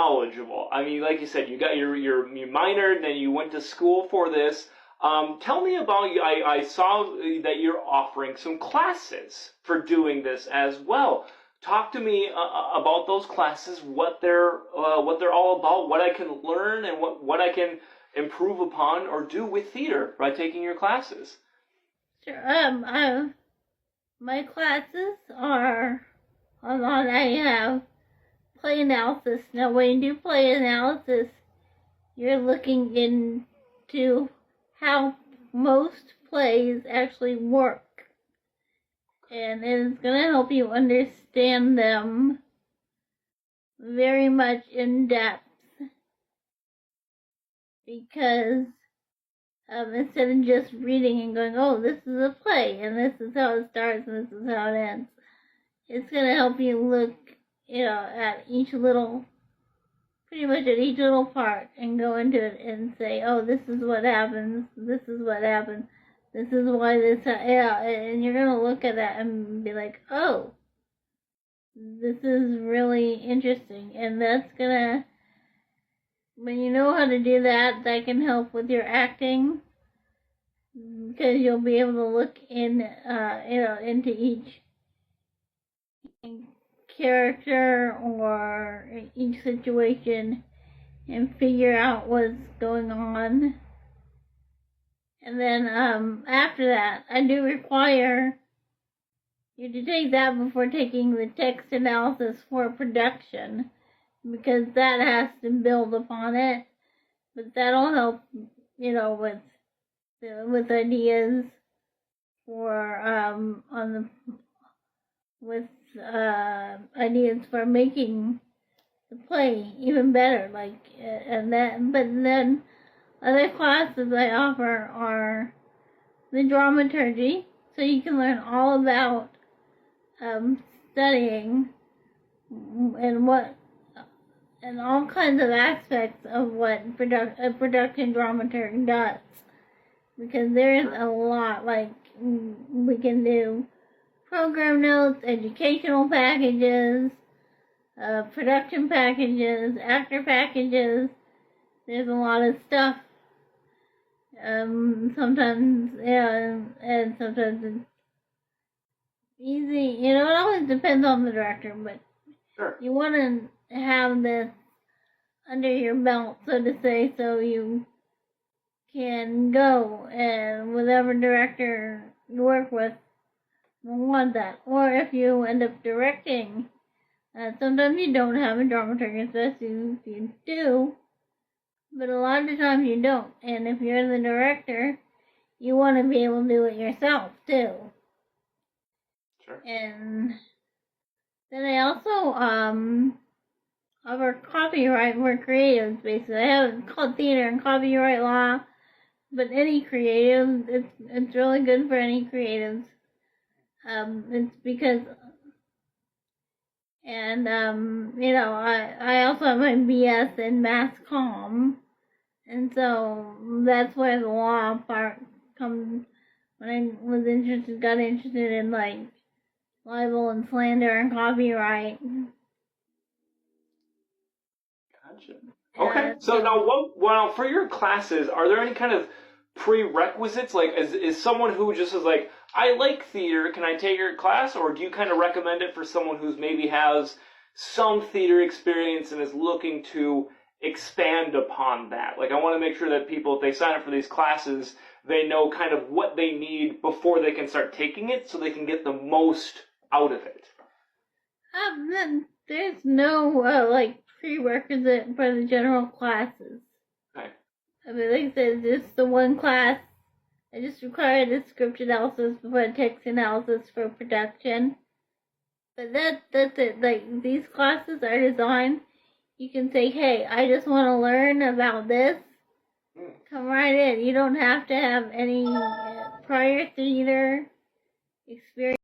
knowledgeable. I mean, like you said, you got your minor, and then you went to school for this. Tell me about you. I saw that you're offering some classes for doing this as well. Talk to me about those classes, what they're all about, what I can learn, and what I can improve upon or do with theater by taking your classes. Sure. My classes are online. I have play analysis. Now, when you do play analysis, you're looking into how most plays actually work. And it's going to help you understand them very much in depth. Because instead of just reading and going, oh, this is a play, and this is how it starts, and this is how it ends, it's going to help you look, at pretty much at each little part, and go into it and say, oh, this is what happens, this is what happened, this is why this, and you're going to look at that and be like, oh, this is really interesting, and that's going to, when you know how to do that, that can help with your acting, because you'll be able to look into each character or each situation and figure out what's going on. And then after that, I do require you to take that before taking the text analysis for production, because that has to build upon it. But that'll help, with ideas for ideas for making the play even better. But then other classes I offer are the dramaturgy, so you can learn all about studying and all kinds of aspects of what a production dramaturg does. Because there's a lot, we can do program notes, educational packages, production packages, actor packages. There's a lot of stuff. Sometimes, and sometimes it's easy. It always depends on the director, but sure, you want to have this under your belt, so to say, so you can go and whatever director you work with will want that. Or if you end up directing, sometimes you don't have a dramaturg, especially if you do, but a lot of the times you don't. And if you're the director, you want to be able to do it yourself too. Sure. And then I also offer copyright for creatives, basically. I have it called theater and copyright law, but any creative, it's really good for any creatives. It's because, and I also have my BS in Mass Comm, and so that's where the law part comes. When I got interested in libel and slander and copyright. Gotcha. Okay, so now for your classes, are there any kind of prerequisites? Like, is someone who just is like, I like theater, can I take your class? Or do you kind of recommend it for someone who's maybe has some theater experience and is looking to expand upon that? Like, I want to make sure that people, if they sign up for these classes, they know kind of what they need before they can start taking it so they can get the most out of it. There's no, prerequisite for the general classes. Okay. I mean, like I said, just the one class. I just require the script analysis before text analysis for production. But that's it. Like, these classes are designed, you can say, hey, I just want to learn about this. Come right in. You don't have to have any prior theater experience.